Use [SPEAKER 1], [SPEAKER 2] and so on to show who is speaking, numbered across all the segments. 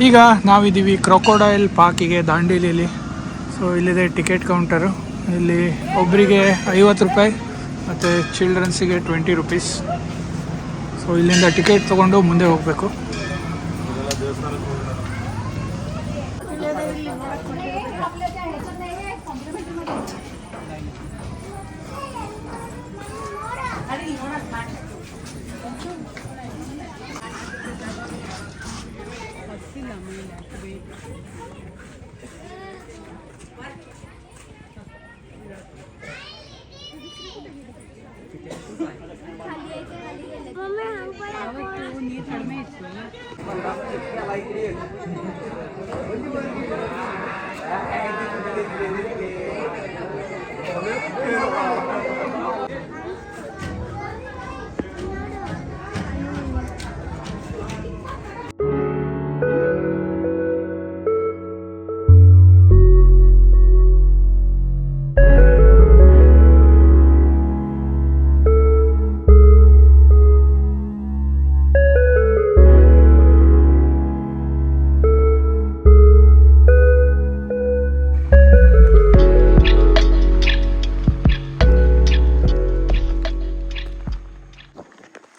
[SPEAKER 1] ಈಗ ನಾವಿದ್ದೀವಿ ಕ್ರೊಕೊಡೈಲ್ ಪಾರ್ಕಿಗೆ ದಾಂಡೇಲಿಯಲ್ಲಿ. ಸೊ ಇಲ್ಲಿದೆ ಟಿಕೆಟ್ ಕೌಂಟರು. ಇಲ್ಲಿ ಒಬ್ಬರಿಗೆ 50 ರೂಪಾಯಿ ಮತ್ತು ಚಿಲ್ಡ್ರನ್ಸಿಗೆ 20 ರುಪೀಸ್. ಸೊ ಇಲ್ಲಿಂದ ಟಿಕೆಟ್ ತೊಗೊಂಡು ಮುಂದೆ ಹೋಗಬೇಕು.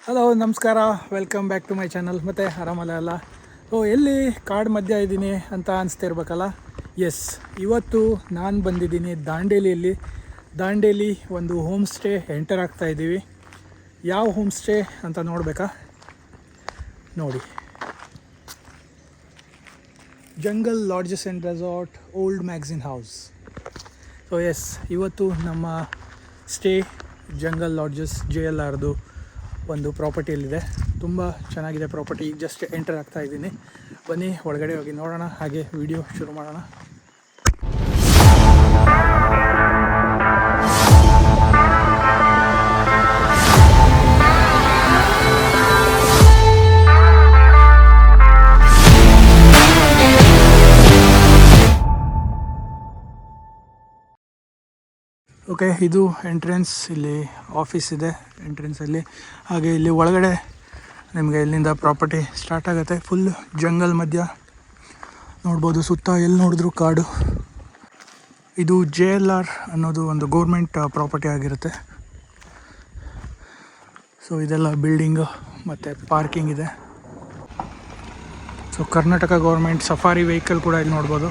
[SPEAKER 1] ಹಲೋ ನಮಸ್ಕಾರ, welcome back to my channel. ಮತ್ತು ಆರಾಮಲ್ಲ ಅಲ್ಲ? ಎಲ್ಲಿ ಕಾಡು ಮಧ್ಯ ಇದ್ದೀನಿ ಅಂತ ಅನಿಸ್ತಿರ್ಬೇಕಲ್ಲ. ಎಸ್, ಇವತ್ತು ನಾನು ಬಂದಿದ್ದೀನಿ ದಾಂಡೇಲಿಯಲ್ಲಿ. ದಾಂಡೇಲಿ ಒಂದು ಹೋಮ್ ಸ್ಟೇ ಎಂಟರ್ ಆಗ್ತಾ ಇದ್ದೀವಿ. ಯಾವ ಹೋಮ್ ಸ್ಟೇ ಅಂತ ನೋಡಬೇಕಾ? ನೋಡಿ, Jungle Lodges and Resort Old Magazine House. So yes, ಇವತ್ತು ನಮ್ಮ ಸ್ಟೇ ಜಂಗಲ್ ಲಾಡ್ಜಸ್ JLRದು ಒಂದು ಪ್ರಾಪರ್ಟಿಯಲ್ಲಿದೆ. ತುಂಬ ಚೆನ್ನಾಗಿದೆ ಪ್ರಾಪರ್ಟಿ. ಈಗ ಜಸ್ಟ್ ಎಂಟರ್ ಆಗ್ತಾ ಇದ್ದೀನಿ. ಬನ್ನಿ ಒಳಗಡೆ ಹೋಗಿ ನೋಡೋಣ, ಹಾಗೆ ವಿಡಿಯೋ ಶುರು ಮಾಡೋಣ. ಓಕೆ, ಇದು ಎಂಟ್ರೆನ್ಸ್. ಇಲ್ಲಿ ಆಫೀಸ್ ಇದೆ ಎಂಟ್ರೆನ್ಸಲ್ಲಿ. ಹಾಗೆ ಇಲ್ಲಿ ಒಳಗಡೆ ನಿಮಗೆ ಇಲ್ಲಿಂದ ಪ್ರಾಪರ್ಟಿ ಸ್ಟಾರ್ಟ್ ಆಗುತ್ತೆ. ಫುಲ್ ಜಂಗಲ್ ಮಧ್ಯ ನೋಡ್ಬೋದು. ಸುತ್ತ ಎಲ್ಲಿ ನೋಡಿದ್ರು ಕಾಡು. ಇದು JLR ಅನ್ನೋದು ಒಂದು ಗೌರ್ಮೆಂಟ್ ಪ್ರಾಪರ್ಟಿ ಆಗಿರುತ್ತೆ. ಸೊ ಇದೆಲ್ಲ ಬಿಲ್ಡಿಂಗು ಮತ್ತು ಪಾರ್ಕಿಂಗ್ ಇದೆ. So Karnataka government safari vehicle ಕೂಡ ಇಲ್ಲಿ ನೋಡ್ಬೋದು.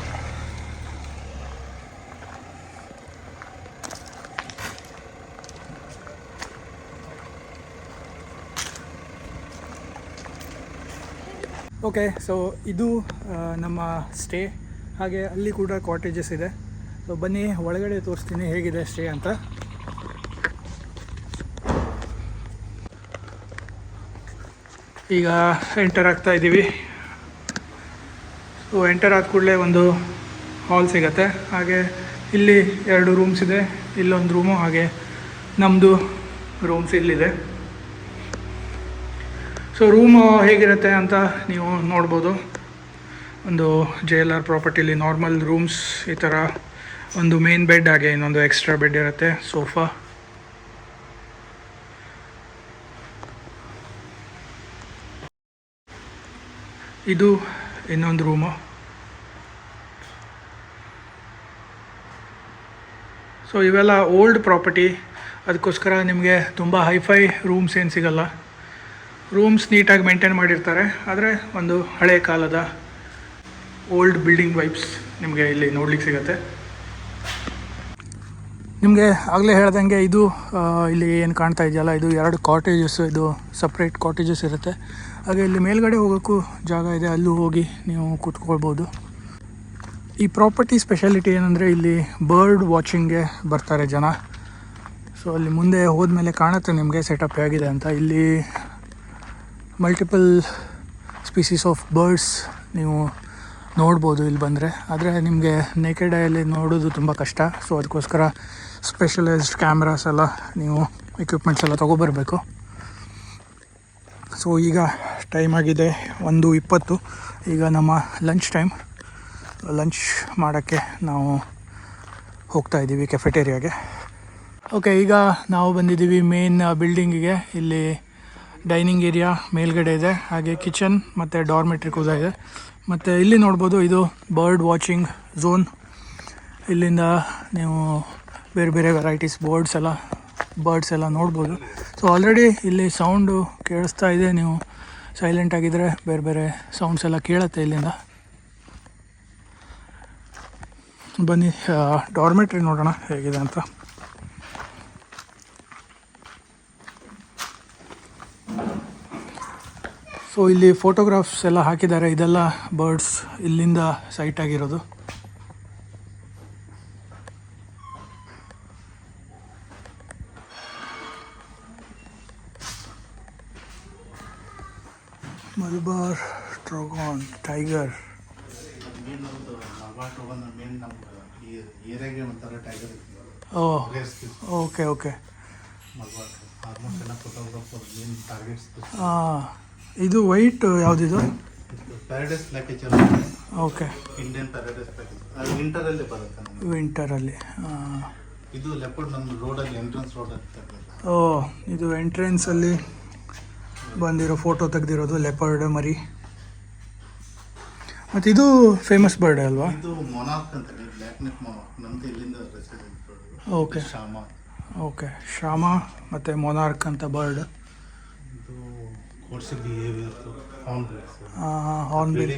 [SPEAKER 1] ಓಕೆ, ಸೊ ಇದು ನಮ್ಮ ಸ್ಟೇ. ಹಾಗೆ ಅಲ್ಲಿ ಕೂಡ ಕಾಟೇಜಸ್ ಇದೆ. ಸೊ ಬನ್ನಿ ಒಳಗಡೆ ತೋರಿಸ್ತೀನಿ ಹೇಗಿದೆ ಸ್ಟೇ ಅಂತ. ಈಗ ಎಂಟರ್ ಆಗ್ತಾ ಇದ್ದೀವಿ. ಸೊ ಎಂಟರ್ ಆದ ಕೂಡಲೇ ಒಂದು ಹಾಲ್ ಸಿಗುತ್ತೆ. ಹಾಗೆ ಇಲ್ಲಿ 2 ರೂಮ್ಸ್ ಇದೆ. ಇಲ್ಲೊಂದು ರೂಮು, ಹಾಗೆ ನಮ್ಮದು ರೂಮ್ಸ್ ಇಲ್ಲಿದೆ. ಸೊ ರೂಮು ಹೇಗಿರುತ್ತೆ ಅಂತ ನೀವು ನೋಡ್ಬೋದು. ಒಂದು JLR ಪ್ರಾಪರ್ಟಿಲಿ ನಾರ್ಮಲ್ ರೂಮ್ಸ್ ಈ ಥರ ಒಂದು ಮೇನ್ ಬೆಡ್, ಹಾಗೆ ಇನ್ನೊಂದು ಎಕ್ಸ್ಟ್ರಾ ಬೆಡ್ ಇರುತ್ತೆ, ಸೋಫಾ. ಇದು ಇನ್ನೊಂದು ರೂಮು. ಸೊ ಇವೆಲ್ಲ ಓಲ್ಡ್ ಪ್ರಾಪರ್ಟಿ, ಅದಕ್ಕೋಸ್ಕರ ನಿಮಗೆ ತುಂಬ ಹೈಫೈ ರೂಮ್ಸ್ ಏನು ಸಿಗಲ್ಲ. ರೂಮ್ಸ್ ನೀಟಾಗಿ ಮೇಂಟೈನ್ ಮಾಡಿರ್ತಾರೆ, ಆದರೆ ಒಂದು ಹಳೆ ಕಾಲದ ಓಲ್ಡ್ ಬಿಲ್ಡಿಂಗ್ ವೈಬ್ಸ್ ನಿಮಗೆ ಇಲ್ಲಿ ನೋಡ್ಲಿಕ್ಕೆ ಸಿಗುತ್ತೆ. ನಿಮಗೆ ಆಗಲೇ ಹೇಳ್ದಂಗೆ ಇದು ಇಲ್ಲಿ ಏನು ಕಾಣ್ತಾ ಇದೆಯಲ್ಲ, ಇದು 2 ಕಾಟೇಜಸ್. ಇದು ಸಪ್ರೇಟ್ ಕಾಟೇಜಸ್ ಇರುತ್ತೆ. ಹಾಗೆ ಇಲ್ಲಿ ಮೇಲ್ಗಡೆ ಹೋಗೋಕ್ಕೂ ಜಾಗ ಇದೆ, ಅಲ್ಲೂ ಹೋಗಿ ನೀವು ಕೂತ್ಕೊಳ್ಬೋದು. ಈ ಪ್ರಾಪರ್ಟಿ ಸ್ಪೆಷಾಲಿಟಿ ಏನಂದರೆ ಇಲ್ಲಿ ಬರ್ಡ್ ವಾಚಿಂಗ್ಗೆ ಬರ್ತಾರೆ ಜನ. ಸೊ ಅಲ್ಲಿ ಮುಂದೆ ಹೋದ್ಮೇಲೆ ಕಾಣುತ್ತೆ ನಿಮಗೆ ಸೆಟಪ್ ಹೇಗಿದೆ ಅಂತ. ಇಲ್ಲಿ ಮಲ್ಟಿಪಲ್ ಸ್ಪೀಸೀಸ್ ಆಫ್ ಬರ್ಡ್ಸ್ ನೀವು ನೋಡ್ಬೋದು ಇಲ್ಲಿ ಬಂದರೆ. ಆದರೆ ನಿಮಗೆ ನೇಕೆಡ್ ಐಯಲ್ಲಿ ನೋಡೋದು ತುಂಬ ಕಷ್ಟ. ಸೊ ಅದಕ್ಕೋಸ್ಕರ ಸ್ಪೆಷಲೈಸ್ಡ್ ಕ್ಯಾಮ್ರಾಸ್ ಎಲ್ಲ ನೀವು ಎಕ್ವಿಪ್ಮೆಂಟ್ಸ್ ಎಲ್ಲ ತೊಗೊಬರ್ಬೇಕು. ಸೊ ಈಗ ಟೈಮ್ ಆಗಿದೆ 1:20. ಈಗ ನಮ್ಮ ಲಂಚ್ ಟೈಮ್. ಲಂಚ್ ಮಾಡೋಕ್ಕೆ ನಾವು ಹೋಗ್ತಾ ಇದ್ದೀವಿ ಕೆಫೆಟೇರಿಯಾಗೆ. ಓಕೆ, ಈಗ ನಾವು ಬಂದಿದ್ದೀವಿ ಮೇನ್ ಬಿಲ್ಡಿಂಗಿಗೆ. ಇಲ್ಲಿ ಡೈನಿಂಗ್ ಏರಿಯಾ ಮೇಲ್ಗಡೆ ಇದೆ, ಹಾಗೆ ಕಿಚನ್ ಮತ್ತು ಡಾರ್ಮೆಟ್ರಿ ಕೂಡ ಇದೆ. ಮತ್ತು ಇಲ್ಲಿ ನೋಡ್ಬೋದು ಇದು ಬರ್ಡ್ ವಾಚಿಂಗ್ ಝೋನ್. ಇಲ್ಲಿಂದ ನೀವು ಬೇರೆ ಬೇರೆ ವೆರೈಟೀಸ್ ಬರ್ಡ್ಸ್ ಎಲ್ಲ ನೋಡ್ಬೋದು. ಸೊ ಆಲ್ರೆಡಿ ಇಲ್ಲಿ ಸೌಂಡು ಕೇಳಿಸ್ತಾ ಇದೆ, ನೀವು ಸೈಲೆಂಟ್ ಆಗಿದ್ದರೆ ಬೇರೆ ಬೇರೆ ಸೌಂಡ್ಸ್ ಎಲ್ಲ ಕೇಳುತ್ತೆ ಇಲ್ಲಿಂದ. ಬನ್ನಿ ಡಾರ್ಮೆಟ್ರಿ ನೋಡೋಣ ಹೇಗಿದೆ ಅಂತ. ಸೊ ಇಲ್ಲಿ ಫೋಟೋಗ್ರಾಫ್ಸ್ ಎಲ್ಲ ಹಾಕಿದ್ದಾರೆ, ಇದೆಲ್ಲ ಬರ್ಡ್ಸ್ ಇಲ್ಲಿಂದ ಸೈಟ್ ಆಗಿರೋದು. Malabar trogon tiger. Oh okay okay. ಇದು ವೈಟ್ ಯಾವುದಿದು?
[SPEAKER 2] Paradise package.
[SPEAKER 1] Okay,
[SPEAKER 2] Indian paradise package ವಿಂಟರಲ್ಲಿ ಬರುತ್ತೆ.
[SPEAKER 1] ವಿಂಟರಲ್ಲಿ.
[SPEAKER 2] ಇದು ಲೆಪರ್ಡ್ ನಮ್ಮ ರೋಡಲ್ಲಿ ಎಂಟ್ರೆನ್ಸ್ ರೋಡ್ ಅಂತ.
[SPEAKER 1] ಓ, ಇದು ಎಂಟ್ರೆನ್ಸಲ್ಲಿ ಬಂದಿರೋ ಫೋಟೋ ತೆಗೆದಿರೋದು ಲೆಪರ್ಡ್ ಮರಿ. ಮತ್ತು ಇದು ಫೇಮಸ್ ಬರ್ಡ್ ಅಲ್ವಾ?
[SPEAKER 2] ಇದು ಮೊನಾರ್ಕ್ ಅಂತ ಹೇಳಿ, ಬ್ಲ್ಯಾಕ್ ನೆಕ್ ಮೊನಾರ್ಕ್. ನಮ್ಮದು ಇಲ್ಲಿಂದ resident.
[SPEAKER 1] Okay,
[SPEAKER 2] Shyama.
[SPEAKER 1] Okay, Shyama ಮತ್ತು ಮೊನಾರ್ಕ್ ಅಂತ ಬರ್ಡ್.
[SPEAKER 2] ಇದು ಕೋರ್ಸಿ ಬಿಹೇವಿಯರ್
[SPEAKER 1] ಹಾರ್ನ್ಬಿಲ್.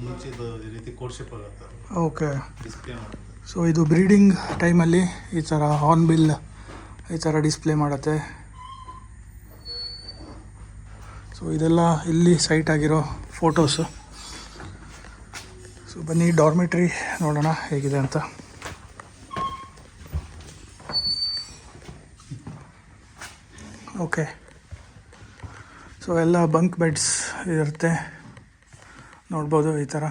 [SPEAKER 2] ಮುಂಚೆ ಇದು ಈ ರೀತಿ ಕೋರ್ಶಿಪ್ ಆಗುತ್ತೆ.
[SPEAKER 1] ಓಕೆ,
[SPEAKER 2] ಡಿಸ್ಪ್ಲೇ ಮಾಡುತ್ತೆ.
[SPEAKER 1] ಸೊ ಇದು ಬ್ರೀಡಿಂಗ್ ಟೈಮಲ್ಲಿ ಈ ಥರ ಹಾರ್ನ್ಬಿಲ್ ಈ ಥರ ಡಿಸ್ಪ್ಲೇ ಮಾಡುತ್ತೆ. ಸೊ ಇದೆಲ್ಲ ಇಲ್ಲಿ ಸೈಟ್ ಆಗಿರೋ ಫೋಟೋಸು. ಸೊ ಬನ್ನಿ ಡಾರ್ಮೆಟ್ರಿ ನೋಡೋಣ ಹೇಗಿದೆ ಅಂತ. ಓಕೆ, ಸೊ ಎಲ್ಲ ಬಂಕ್ ಬೆಡ್ಸ್ ಇರುತ್ತೆ ನೋಡ್ಬೋದು ಈ ಥರ.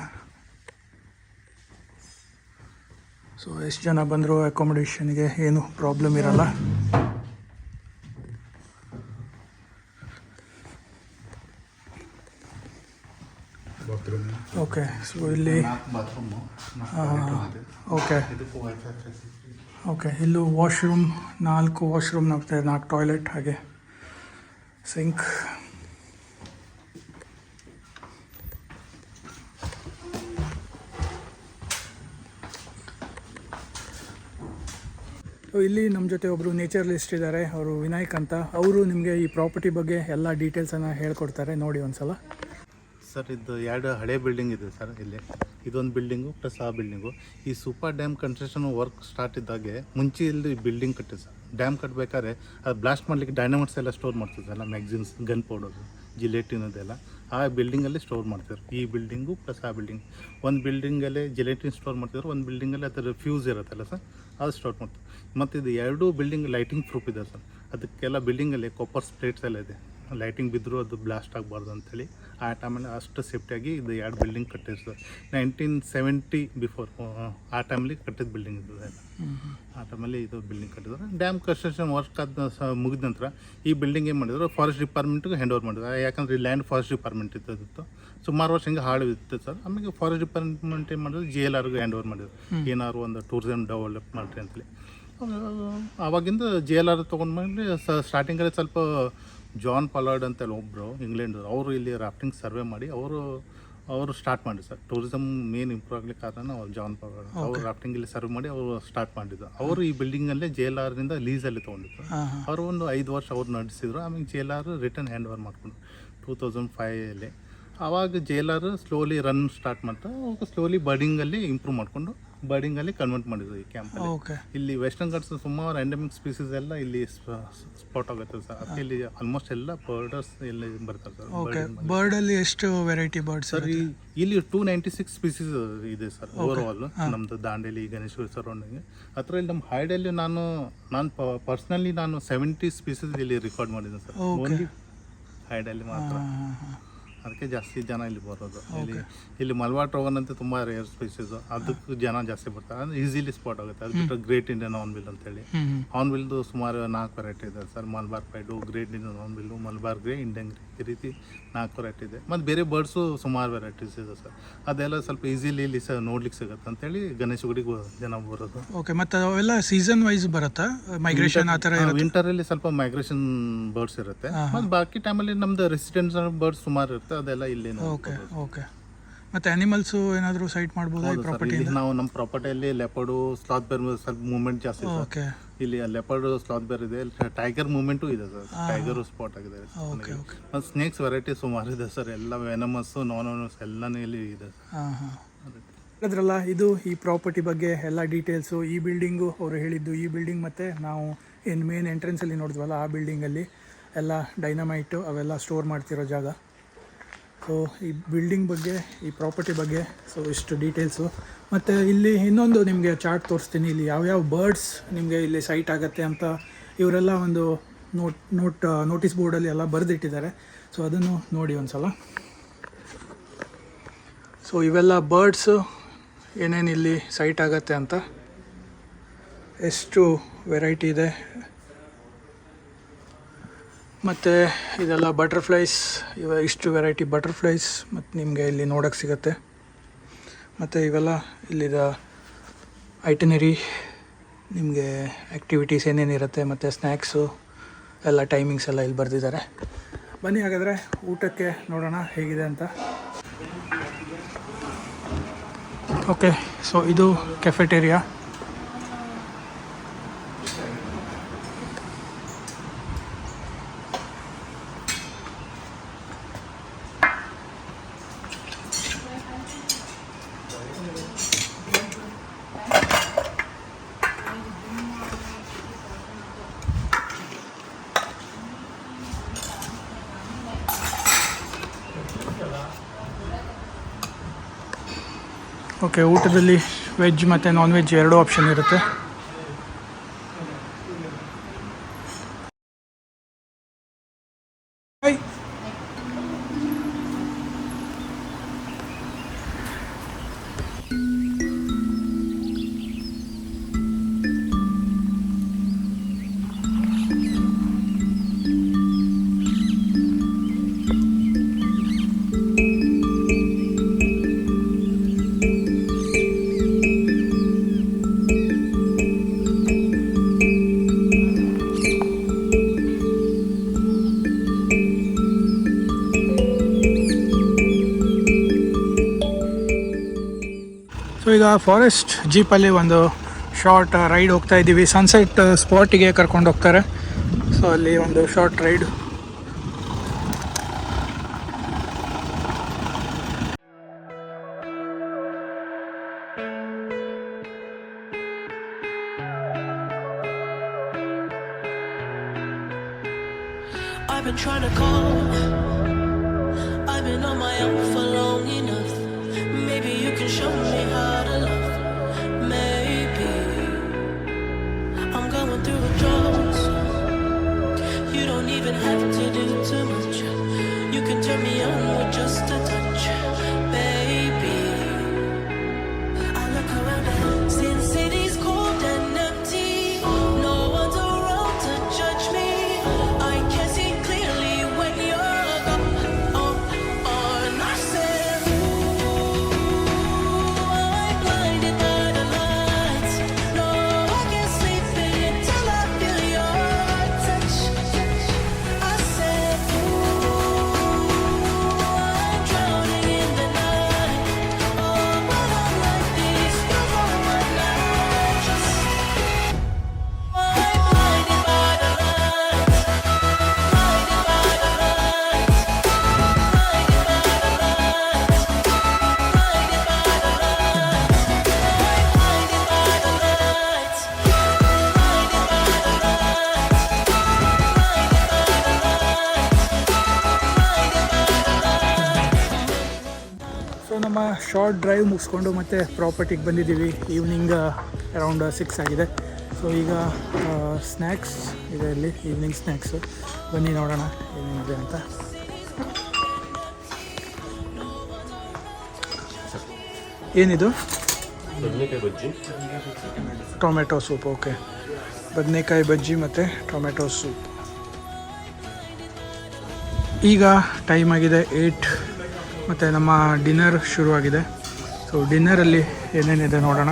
[SPEAKER 1] ಸೊ ಎಷ್ಟು ಜನ ಬಂದರೂ ಅಕೊಮಡೇಷನ್ಗೆ ಏನು ಪ್ರಾಬ್ಲಮ್ ಇರಲ್ಲ. ಓಕೆ, ಸೊ ಇಲ್ಲಿ ಓಕೆ ಓಕೆ, ಇಲ್ಲೂ ವಾಶ್ರೂಮ್ 4 ವಾಶ್ರೂಮ್, 4 ಟಾಯ್ಲೆಟ್, ಹಾಗೆ ಸಿಂಕ್. ಇಲ್ಲಿ ನಮ್ಮ ಜೊತೆ ಒಬ್ಬರು ನೇಚರ್ಲಿಸ್ಟ್ ಇದ್ದಾರೆ, ಅವರು ವಿನಾಯಕ್ ಅಂತ. ಅವರು ನಿಮಗೆ ಈ ಪ್ರಾಪರ್ಟಿ ಬಗ್ಗೆ ಎಲ್ಲ ಡೀಟೇಲ್ಸನ್ನು ಹೇಳ್ಕೊಡ್ತಾರೆ, ನೋಡಿ ಒಂದ್ಸಲ.
[SPEAKER 2] ಸರ್, ಇದು 2 ಹಳೆ ಬಿಲ್ಡಿಂಗ್ ಇದೆ ಸರ್. ಇಲ್ಲಿ ಇದೊಂದು ಬಿಲ್ಡಿಂಗು ಪ್ಲಸ್ ಆ ಬಿಲ್ಡಿಂಗು. ಈ super dam construction work start ಇದ್ದಾಗೆ ಮುಂಚೆ ಇಲ್ಲಿ ಬಿಲ್ಡಿಂಗ್ ಕಟ್ಟಿದೆ ಸರ್. ಡ್ಯಾಮ್ ಕಟ್ಟಬೇಕಾದ್ರೆ ಅದು ಬ್ಲಾಸ್ಟ್ ಮಾಡಲಿಕ್ಕೆ ಡೈನಮೈಟ್ಸ್ ಎಲ್ಲ ಸ್ಟೋರ್ ಮಾಡ್ತಿದ್ದಲ್ಲ, ಮ್ಯಾಗ್ಝಿನ್ಸ್, ಗನ್ ಪೌಡರು, ಜಿಲೆಟಿನದೆಲ್ಲ ಆ ಬಿಲ್ಡಿಂಗಲ್ಲಿ ಸ್ಟೋರ್ ಮಾಡ್ತಿದ್ರು. ಈ ಬಿಲ್ಡಿಂಗು ಪ್ಲಸ್ ಆ ಬಿಲ್ಡಿಂಗ್. ಒಂದು ಬಿಲ್ಡಿಂಗಲ್ಲೇ ಜಿಲೆಟಿನ್ ಸ್ಟೋರ್ ಮಾಡ್ತಿದ್ರು, ಒಂದು ಬಿಲ್ಡಿಂಗಲ್ಲಿ ಅದರ ಫ್ಯೂಸ್ ಇರುತ್ತಲ್ಲ ಸರ್, ಅದು ಸ್ಟೋರ್ ಮಾಡ್ತಾರೆ. ಮತ್ತು ಇದು 2 ಬಿಲ್ಡಿಂಗ್ ಲೈಟಿಂಗ್ ಪ್ರೂಫ್ ಇದೆ ಸರ್. ಅದಕ್ಕೆಲ್ಲ ಬಿಲ್ಡಿಂಗಲ್ಲಿ ಕಾಪರ್ ಪ್ಲೇಟ್ಸ್ ಎಲ್ಲ ಇದೆ, ಲೈಟಿಂಗ್ ಬಿದ್ದರೂ ಅದು ಬ್ಲಾಸ್ಟ್ ಆಗಬಾರ್ದು ಅಂಥೇಳಿ ಆ ಟೈಮಲ್ಲಿ ಅಷ್ಟು ಸೇಫ್ಟಿಯಾಗಿ ಇದು 2 ಬಿಲ್ಡಿಂಗ್ ಕಟ್ಟಿದ್ರು ಸರ್. 1970 ಬಿಫೋರ್ ಆ ಟೈಮಲ್ಲಿ ಕಟ್ಟಿದ ಬಿಲ್ಡಿಂಗ್ ಇದು. ಆ ಟೈಮಲ್ಲಿ ಇದು ಬಿಲ್ಡಿಂಗ್ ಕಟ್ಟಿದ್ರು. ಡ್ಯಾಮ್ ಕನ್ಸ್ಟ್ರಕ್ಷನ್ ವರ್ಕ್ ಮುಗಿದ ನಂತರ ಈ ಬಿಲ್ಡಿಂಗ್ ಏನು ಮಾಡಿದ್ರು, ಫಾರೆಸ್ಟ್ ಡಿಪಾರ್ಟ್ಮೆಂಟ್ಗೆ ಹ್ಯಾಂಡ್ ಓವರ್ ಮಾಡಿದ್ರು. ಯಾಕಂದರೆ ಈ ಲ್ಯಾಂಡ್ ಫಾರೆಸ್ಟ್ ಡಿಪಾರ್ಟ್ಮೆಂಟ್ ಇತ್ತು, ಸುಮಾರು ವರ್ಷ ಹಿಂಗೆ ಹಾಳು ಇತ್ತು ಸರ್. ಆಮೇಲೆ ಫಾರೆಸ್ಟ್ ಡಿಪಾರ್ಟ್ಮೆಂಟ್ ಏನು ಮಾಡಿದ್ರು, JLRಗೆ ಹ್ಯಾಂಡ್ ಓವರ್ ಮಾಡಿದ್ರು. ಏನಾದ್ರು ಒಂದು ಟೂರಿಸಮ್ ಡೆವಲಪ್ ಮಾಡಿರಿ ಅಂತೇಳಿ. ಆವಾಗಿಂದ JLR ತೊಗೊಂಡ್ಮೇಲೆ ಸ್ಟಾರ್ಟಿಂಗಲ್ಲಿ ಸ್ವಲ್ಪ ಜಾನ್ ಪಾಲಾರ್ಡ್ ಅಂತೇಳಿ ಒಬ್ಬರು ಇಂಗ್ಲೆಂಡ್, ಅವರು ಇಲ್ಲಿ ರಾಫ್ಟಿಂಗ್ ಸರ್ವೆ ಮಾಡಿ ಅವರು ಸ್ಟಾರ್ಟ್ ಮಾಡಿದ್ರು ಸರ್. ಟೂರಿಸಮ್ ಮೇನ್ ಇಂಪ್ರೂವ್ ಆಗ್ಲಿಕ್ಕೆ ಕಾರಣ ಅವ್ರು ಜಾನ್ ಪಾಲಾರ್ಡ್. ಅವರು ರಾಫ್ಟಿಂಗ್ ಇಲ್ಲಿ ಸರ್ವೆ ಮಾಡಿ ಅವರು ಸ್ಟಾರ್ಟ್ ಮಾಡಿದ್ರು. ಅವರು ಈ ಬಿಲ್ಡಿಂಗಲ್ಲೇ JLRನಿಂದ ಲೀಸಲ್ಲಿ ತೊಗೊಂಡಿದ್ರು. ಅವರು ಒಂದು 5 ವರ್ಷ ಅವ್ರು ನಡೆಸಿದ್ರು. ಆಮೇಲೆ JLR ರಿಟರ್ನ್ ಹ್ಯಾಂಡ್ ಓವರ್ ಮಾಡ್ಕೊಂಡ್ರು 2005ಅಲ್ಲಿ. ಆವಾಗ JLR ಸ್ಲೋಲಿ ರನ್ ಸ್ಟಾರ್ಟ್ ಮಾಡ್ತಾ ಅವಾಗ ಸ್ಲೋಲಿ ಬರ್ಡಿಂಗಲ್ಲಿ ಇಂಪ್ರೂವ್ ಮಾಡಿಕೊಂಡು ಬರ್ಡಿಂಗಲ್ಲಿ ಕನ್ವರ್ಟ್ ಮಾಡಿದ್ರು ಈ ಕ್ಯಾಂಪಲ್ಲಿ. ಇಲ್ಲಿ ವೆಸ್ಟರ್ನ್ ಘಾಟ್ಸ್ ಸುಮಾರು ಎಂಡೆಮಿಕ್ ಸ್ಪೀಸೀಸ್ ಎಲ್ಲ ಇಲ್ಲಿ ಸ್ಪಾಟ್ ಆಗುತ್ತೆ ಸರ್. ಅದಕ್ಕೆ ಇಲ್ಲಿ ಆಲ್ಮೋಸ್ಟ್ ಎಲ್ಲ ಬರ್ಡರ್ಸ್ ಎಲ್ಲ ಬರ್ತಾರೆ ಸರ್.
[SPEAKER 1] ಬರ್ಡಲ್ಲಿ ಎಷ್ಟು ವೆರೈಟಿ ಬರ್ಡ್ಸ್
[SPEAKER 2] ಸರ್? ಇಲ್ಲಿ 296 ಸ್ಪೀಸೀಸ್ ಇದೆ ಸರ್ ಓವರ್ ಆಲ್ ನಮ್ಮದು ದಾಂಡೇಲಿ ಗಣೇಶ್ವರ ಸರೌಂಡಿಂಗ್. ಅದರಲ್ಲಿ ನಮ್ಮ ಹೈಡಲ್ಲಿ ನಾನು ಪರ್ಸ್ನಲಿ 70 ಸ್ಪೀಸೀಸ್ ಇಲ್ಲಿ ರೆಕಾರ್ಡ್ ಮಾಡಿದ್ದೀನಿ ಸರ್, ಓನ್ಲಿ ಹೈಡಲ್ಲಿ ಮಾತ್ರ. ಅದಕ್ಕೆ ಜಾಸ್ತಿ ಜನ ಇಲ್ಲಿ ಬರೋದು. ಇಲ್ಲಿ ಮಲ್ಬಾರ್ ಟ್ರೋಗನ್ ಅಂತ ತುಂಬ ರೇರ್ ಸ್ಪೀಸೀಸ್, ಅದಕ್ಕೂ ಜನ ಜಾಸ್ತಿ ಬರ್ತಾರೆ. ಅಂದರೆ ಈಸಿಲಿ ಸ್ಪಾಟ್ ಆಗುತ್ತೆ. ಅದು ಬಿಟ್ಟರೆ ಗ್ರೇಟ್ ಇಂಡಿಯನ್ ಹಾರ್ನ್ಬಿಲ್ ಅಂತೇಳಿ, ಹಾರ್ನ್ಬಿಲ್ದು ಸುಮಾರು 4 ವೆರೈಟಿ ಇದೆ sir. Malabar pied, great Indian hornbill, Malabar grey, Indian grey, ಈ ರೀತಿ 4 ವೆರೈಟಿ ಇದೆ. ಮತ್ತು ಬೇರೆ ಬರ್ಡ್ಸು ಸುಮಾರು ವೆರೈಟೀಸ್ ಇದೆ ಸರ್. ಅದೆಲ್ಲ ಸ್ವಲ್ಪ ಈಸಿಲಿ ಇಲ್ಲಿ ನೋಡ್ಲಿಕ್ಕೆ ಸಿಗುತ್ತೆ ಅಂತೇಳಿ ಗಣೇಶಗುಡಿಗೆ ಜನ ಬರೋದು.
[SPEAKER 1] ಓಕೆ, ಮತ್ತು ಅವೆಲ್ಲ ಸೀಸನ್ ವೈಸ್ ಬರುತ್ತಾ ಮೈಗ್ರೇಷನ್ ಆ ಥರ?
[SPEAKER 2] ವಿಂಟರಲ್ಲಿ ಸ್ವಲ್ಪ ಮೈಗ್ರೇಷನ್ ಬರ್ಡ್ಸ್ ಇರುತ್ತೆ, ಮತ್ತು ಬಾಕಿ ಟೈಮಲ್ಲಿ ನಮ್ದು ರೆಸಿಡೆನ್ಸ್ ಬರ್ಡ್ಸ್ ಸುಮಾರು ಇರುತ್ತೆ, ಅದೆಲ್ಲ ಇಲ್ಲಿ.
[SPEAKER 1] Okay okay. ಮತ್ತು ಅನಿಮಲ್ಸು ಏನಾದರೂ ಸೈಟ್ ಮಾಡ್ಬೋದಾ ಈ
[SPEAKER 2] ಹೌದು ಸರ್,
[SPEAKER 1] ಪ್ರಾಪರ್ಟಿಯಿಂದ?
[SPEAKER 2] ಇಲ್ಲಿ ನಾವು ನಮ್ಮ ಪ್ರಾಪರ್ಟಿಯಲ್ಲಿ ಲೆಪರ್ಡು ಸ್ಲಾತ್ ಬೇರ್ ಸ್ವಲ್ಪ ಮೂವ್ಮೆಂಟ್ ಜಾಸ್ತಿ ಸರ್.
[SPEAKER 1] ಓಕೆ
[SPEAKER 2] ಇಲ್ಲಿ ಲೆಪರ್ಡ್ ಸ್ಲಾತ್ ಬೇರ್ ಇದೆ, ಟೈಗರ್ ಮೂವ್ಮೆಂಟು ಇದೆ ಸರ್, ಟೈಗರು ಸ್ಪಾಟ್ ಆಗಿದೆ.
[SPEAKER 1] ಓಕೆ ಓಕೆ
[SPEAKER 2] ಮತ್ತು ಸ್ನೇಕ್ಸ್ ವೆರೈಟಿ ಸುಮಾರು ಇದೆ ಸರ್, ಎಲ್ಲ ವೆನಮಸ್ಸು ನಾನ್ ವೆನಮಸ್ ಎಲ್ಲನೇ ಇಲ್ಲಿ ಇದೆ ಸರ್.
[SPEAKER 1] ಹಾಂ ಹಾಂ ಹೇಳಿದ್ರಲ್ಲ, ಇದು ಈ ಪ್ರಾಪರ್ಟಿ ಬಗ್ಗೆ ಎಲ್ಲ ಡೀಟೇಲ್ಸು. ಈ ಬಿಲ್ಡಿಂಗು ಅವರು ಹೇಳಿದ್ದು, ಈ ಬಿಲ್ಡಿಂಗ್ ಮತ್ತು ನಾವು ಏನು ಮೇನ್ ಎಂಟ್ರೆನ್ಸಲ್ಲಿ ನೋಡಿದ್ವಲ್ಲ ಆ ಬಿಲ್ಡಿಂಗಲ್ಲಿ ಎಲ್ಲ ಡೈನಮೈಟು ಅವೆಲ್ಲ ಸ್ಟೋರ್ ಮಾಡ್ತಿರೋ ಜಾಗ. ಸೊ ಈ ಬಿಲ್ಡಿಂಗ್ ಬಗ್ಗೆ, ಈ ಪ್ರಾಪರ್ಟಿ ಬಗ್ಗೆ ಸೊ ಇಷ್ಟು ಡೀಟೇಲ್ಸು. ಮತ್ತು ಇಲ್ಲಿ ಇನ್ನೊಂದು ನಿಮಗೆ ಚಾರ್ಟ್ ತೋರಿಸ್ತೀನಿ, ಇಲ್ಲಿ ಯಾವ್ಯಾವ ಬರ್ಡ್ಸ್ ನಿಮಗೆ ಇಲ್ಲಿ ಸೈಟ್ ಆಗುತ್ತೆ ಅಂತ ಇವರೆಲ್ಲ ಒಂದು ನೋಟಿಸ್ ಬೋರ್ಡಲ್ಲಿ ಎಲ್ಲ ಬರೆದಿಟ್ಟಿದ್ದಾರೆ. ಸೊ ಅದನ್ನು ನೋಡಿ ಒಂದು ಸಲ. ಸೊ ಇವೆಲ್ಲ ಬರ್ಡ್ಸು ಏನೇನು ಇಲ್ಲಿ ಸೈಟ್ ಆಗುತ್ತೆ ಅಂತ, ಎಷ್ಟು ವೆರೈಟಿ ಇದೆ. ಮತ್ತು ಇದೆಲ್ಲ ಬಟರ್ಫ್ಲೈಸ್, ಇಷ್ಟು ವೆರೈಟಿ ಬಟರ್ಫ್ಲೈಸ್ ಮತ್ತು ನಿಮಗೆ ಇಲ್ಲಿ ನೋಡೋಕ್ಕೆ ಸಿಗುತ್ತೆ. ಮತ್ತು ಇವೆಲ್ಲ ಇಲ್ಲಿದ ಐಟನರಿ, ನಿಮಗೆ ಆ್ಯಕ್ಟಿವಿಟೀಸ್ ಏನೇನಿರುತ್ತೆ ಮತ್ತು ಸ್ನ್ಯಾಕ್ಸು ಎಲ್ಲ ಟೈಮಿಂಗ್ಸ್ ಎಲ್ಲ ಇಲ್ಲಿ ಬರೆದಿದ್ದಾರೆ. ಬನ್ನಿ ಹಾಗಾದರೆ ಊಟಕ್ಕೆ ನೋಡೋಣ ಹೇಗಿದೆ ಅಂತ. ಓಕೆ, ಸೊ ಇದು ಕೆಫೆಟೇರಿಯಾ. ಓಕೆ, ಊಟದಲ್ಲಿ ವೆಜ್ ಮತ್ತು ನಾನ್ ವೆಜ್ ಎರಡೂ ಆಪ್ಷನ್ ಇರುತ್ತೆ. ಸೊ ಈಗ ಫಾರೆಸ್ಟ್ ಜೀಪಲ್ಲಿ ಒಂದು ಶಾರ್ಟ್ ರೈಡ್ ಹೋಗ್ತಾ ಇದ್ದೀವಿ. ಸನ್ಸೆಟ್ ಸ್ಪಾಟಿಗೆ ಕರ್ಕೊಂಡು ಹೋಗ್ತಾರೆ. ಸೊ ಅಲ್ಲಿ ಒಂದು short ride.
[SPEAKER 3] I've been trying to call. I've been on my own for long enough. Maybe you can show me how to love. Maybe I'm going through withdrawals. You don't even have to do too much. You can turn me on with just a touch, baby. I look around and since city's cold and empty, no one's around to judge me. I can see clearly when you're gone. And I said, ooh, I'm blinded by the lights. No, I can't sleep until I feel your touch. I said, ooh, I'm drowning in the night. Oh, but I'm like this, you're on my night. Just I'm blinded by the lights. Blinded by the lights. Blinded by the lights. Blinded by the lights. Blinded by the lights. Blinded by the lights.
[SPEAKER 1] So ನಮ್ಮ short drive ಮುಗಿಸ್ಕೊಂಡು ಮತ್ತೆ ಪ್ರಾಪರ್ಟಿಗೆ ಬಂದಿದ್ದೀವಿ. Evening around 6 ಆಗಿದೆ. So ಈಗ snacks ಇದೆ ಇಲ್ಲಿ, evening snacks. ಬನ್ನಿ ನೋಡೋಣ ಏನೇನಿದೆ ಅಂತ. ಏನಿದು?
[SPEAKER 4] ಬದನೆಕಾಯಿ ಬಜ್ಜಿ,
[SPEAKER 1] ಟೊಮೆಟೊ ಸೂಪ್. ಓಕೆ, ಬದನೆಕಾಯಿ ಬಜ್ಜಿ ಮತ್ತು ಟೊಮೆಟೊ ಸೂಪ್. ಈಗ ಟೈಮ್ ಆಗಿದೆ 8 ಮತ್ತು ನಮ್ಮ ಡಿನ್ನರ್ ಶುರುವಾಗಿದೆ. ಸೊ ಡಿನ್ನರಲ್ಲಿ ಏನೇನಿದೆ ನೋಡೋಣ.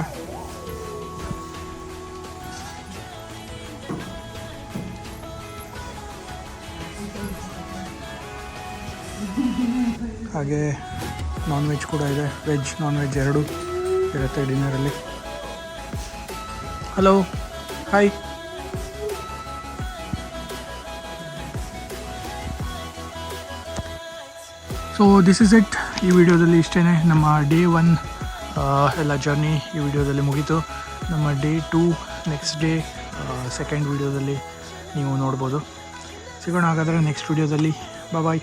[SPEAKER 1] ಹಾಗೆ ನಾನ್ ವೆಜ್ ಕೂಡ ಇದೆ, ವೆಜ್ ನಾನ್ ವೆಜ್ ಎರಡೂ ಇರುತ್ತೆ ಡಿನ್ನರಲ್ಲಿ. Hello, hi. So this is it. ಈ ವಿಡಿಯೋದಲ್ಲಿ ಇಷ್ಟೇ. ನಮ್ಮ ಡೇ 1 ಎಲ್ಲ ಜರ್ನಿ ಈ ವಿಡಿಯೋದಲ್ಲಿ ಮುಗೀತು. ನಮ್ಮ ಡೇ 2 ನೆಕ್ಸ್ಟ್ ಡೇ ಸೆಕೆಂಡ್ ವಿಡಿಯೋದಲ್ಲಿ ನೀವು ನೋಡ್ಬೋದು. ಸಿಗೋಣ ಹಾಗಾದರೆ ನೆಕ್ಸ್ಟ್ ವಿಡಿಯೋದಲ್ಲಿ. ಬಾಯ್.